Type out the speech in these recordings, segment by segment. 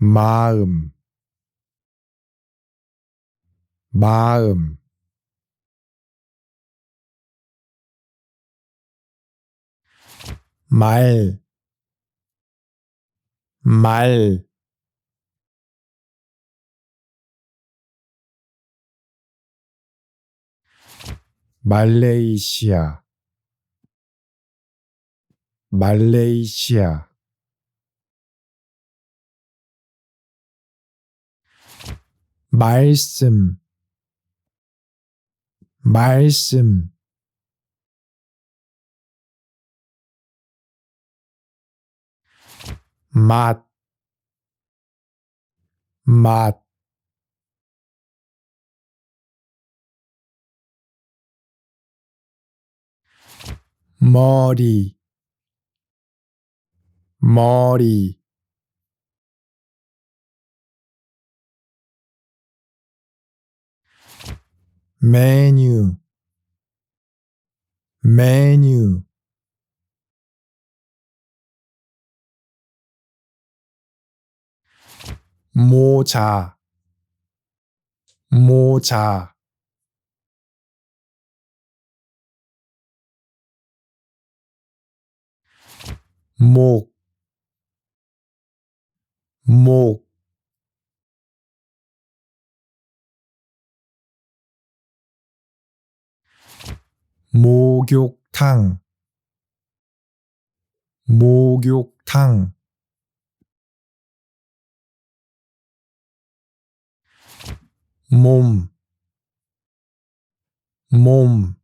마음, 마음, 말, 말, 말레이시아, 말레이시아, 말씀, 말씀, 맛, 맛, 머리, 머리, 메뉴, 메뉴, 모자, 모자, 목, 목, 목욕탕, 목욕탕, 몸, 몸,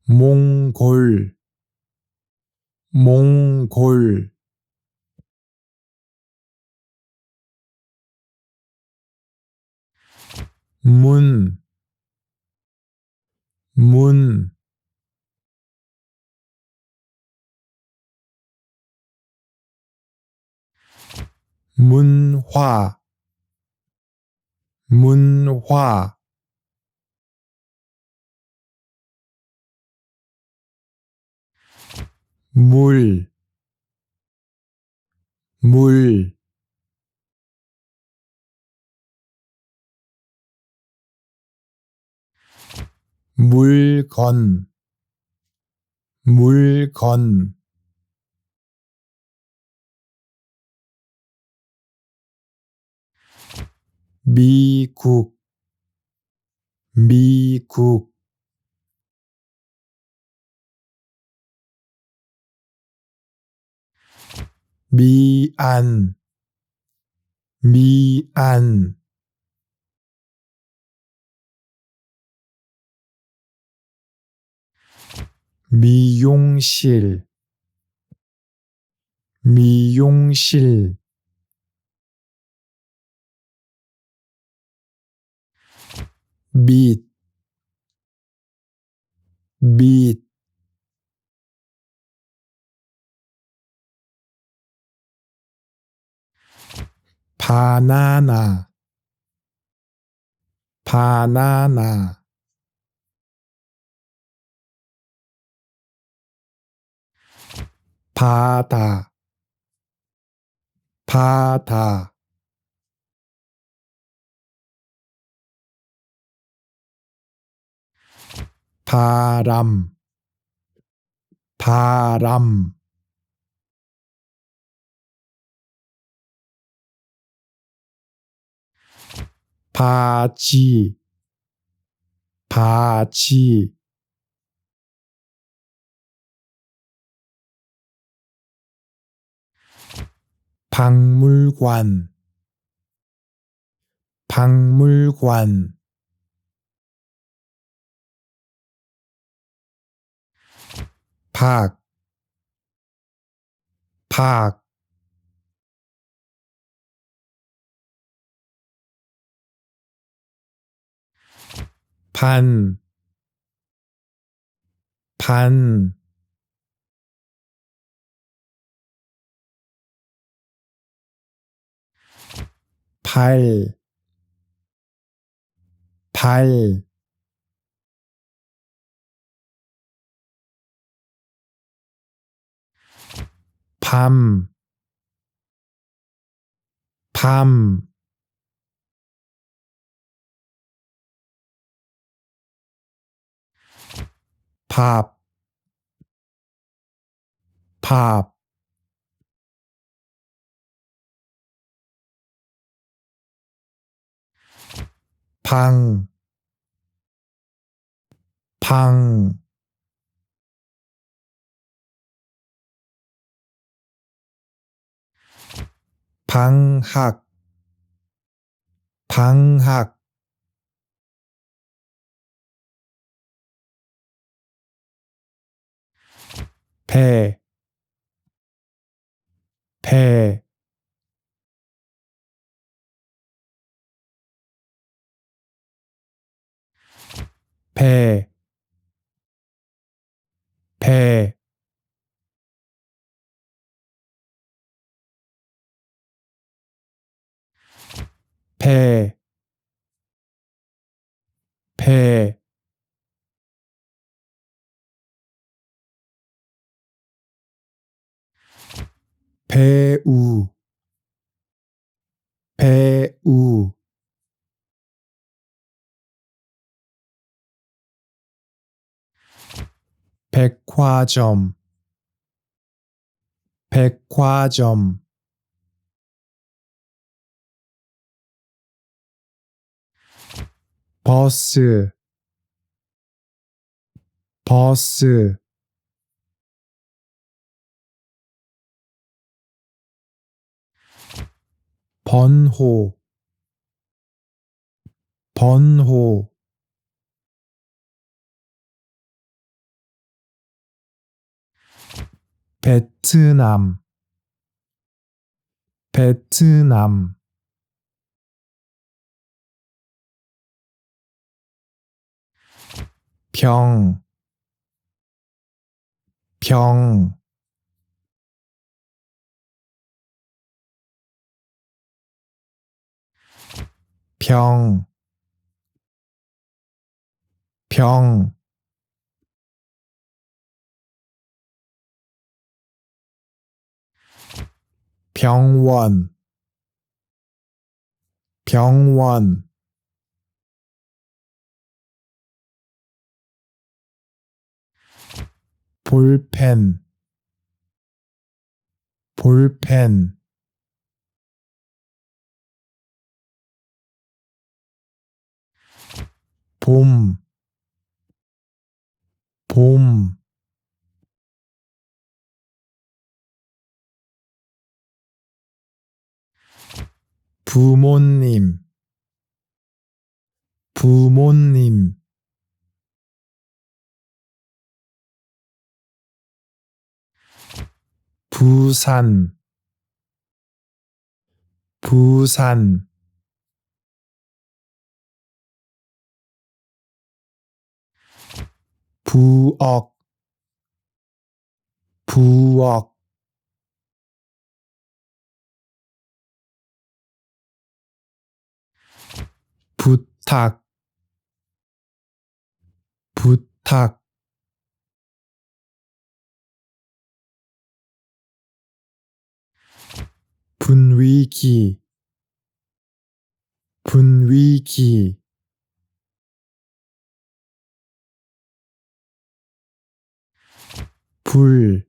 몽골, 몽골, 문, 문, 문화, 문화, 물, 물, 물건, 물건, 미국, 미국, 미안, 미안, 미용실, 미용실, 밑, 밑, 바나나, 바나나, 바다, 바다, 바람, 바람, 바지, 바지, 박물관, 박물관, 박, 박, 반, 반, 발, 발, 밤, 밤, 밥, 밥, 방, 방, 방학, 방학, 배, 배, 배, 배, 배, 배, 배우, 배우, 백화점, 백화점, 버스, 버스, 번호, 번호, 베트남, 베트남, 병, 병, 병, 병, 병원, 병원, 볼펜, 볼펜, 봄, 봄, 부모님, 부모님, 부산, 부산, 부엌, 부엌, 부탁, 부탁, 분위기, 분위기, 불,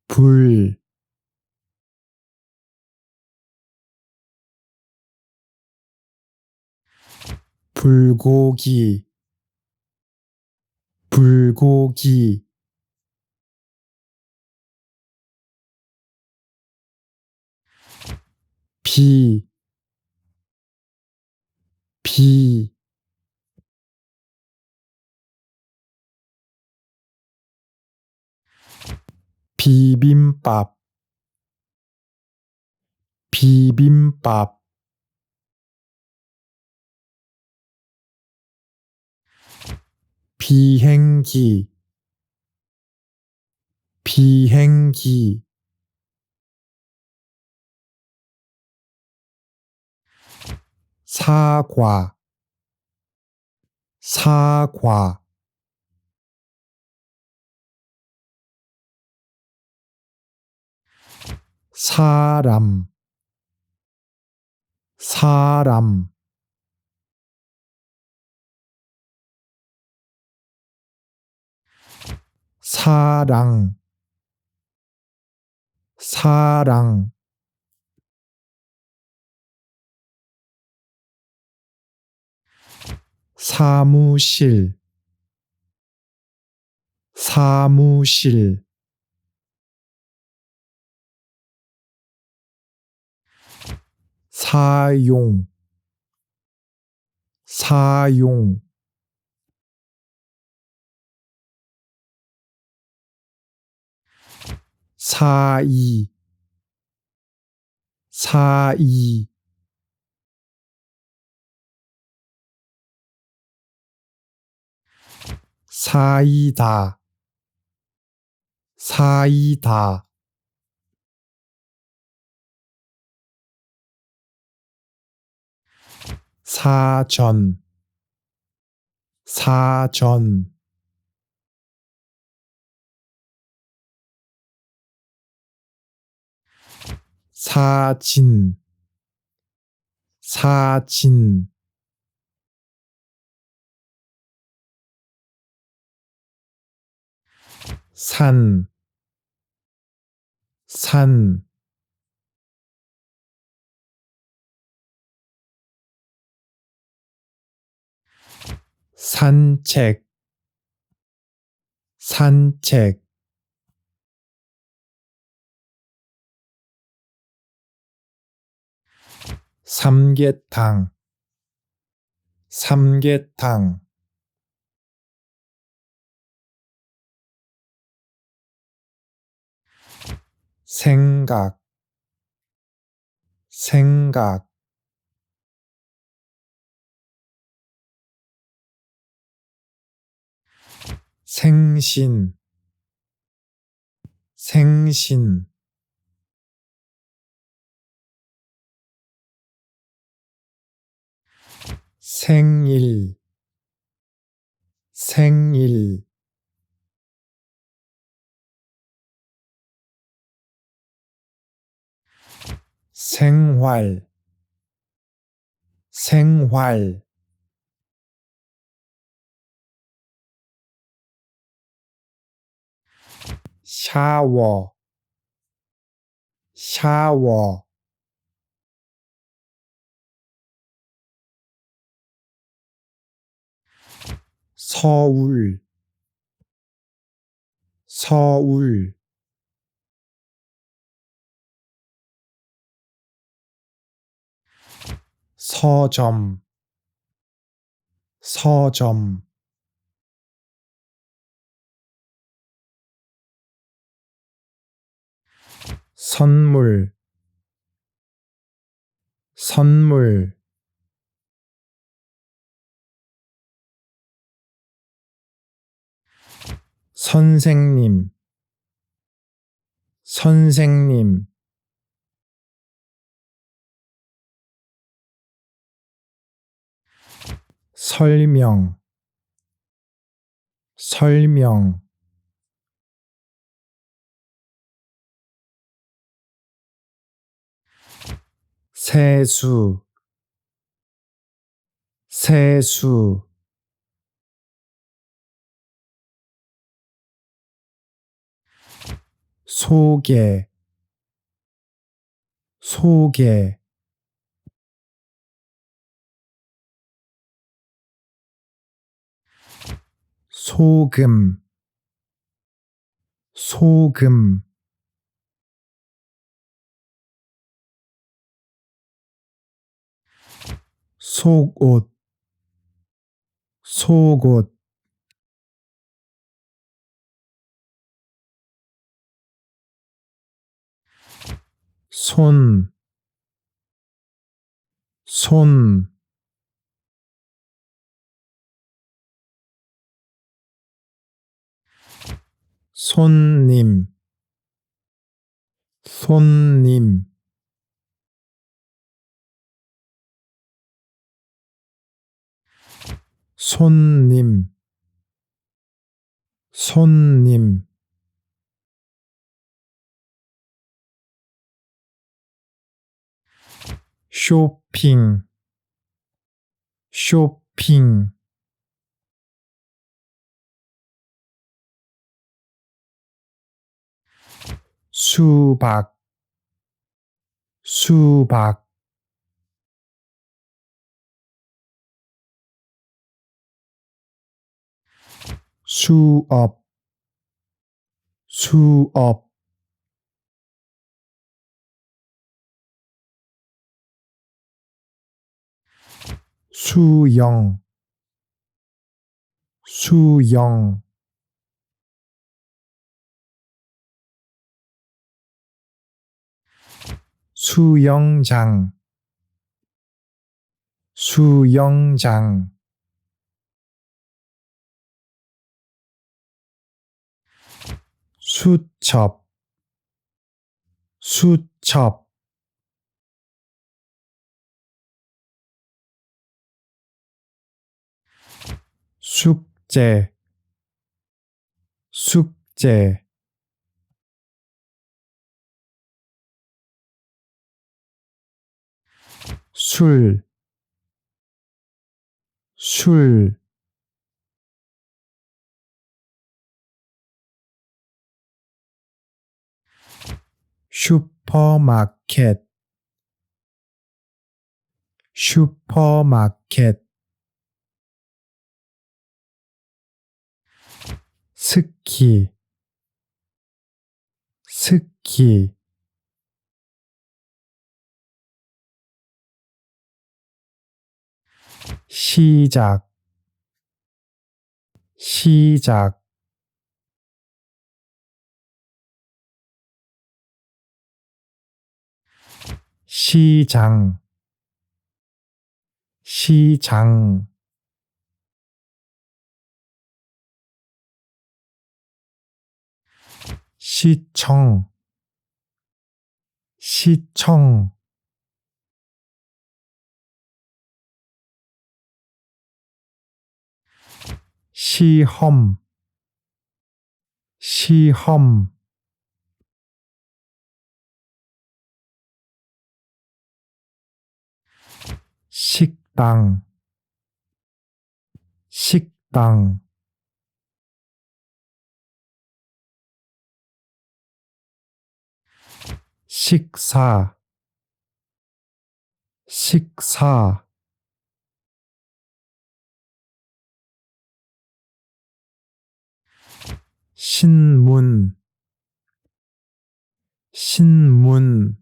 불, 불고기, 불고기, 비, 비, 비빔밥, 비빔밥, 비행기, 비행기, 사과, 사과, 사람, 사람, 사랑, 사랑, 사무실, 사무실, 사용, 사용, 사이, 사이, 사이다, 사이다, 사전, 사전, 사진, 사진, 산, 산, 산책, 산책, 삼계탕, 삼계탕, 생각, 생각, 생신, 생신, 생일, 생일, 생활, 생활, 샤워, 샤워, 서울, 서울, 서점, 서점, 선물, 선물, 선생님, 선생님, 설명, 설명, 세수, 세수, 소개, 소개, 소금, 소금, 속옷, 속옷, 손, 손, 손님, 손님, 손님, 손님, 쇼핑 쇼핑 수박 수박 수업 수업 수영 수영 수영장 수영장 수첩 수첩 숙제 숙제 술 술 슈퍼마켓 슈퍼마켓 스키 스키 시작 시작 시장 시장 시청 시청 시험 시험 식당 식당 식사 식사 신문 신문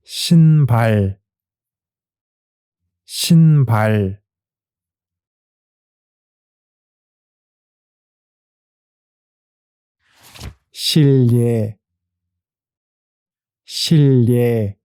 신발 신발 실례 실례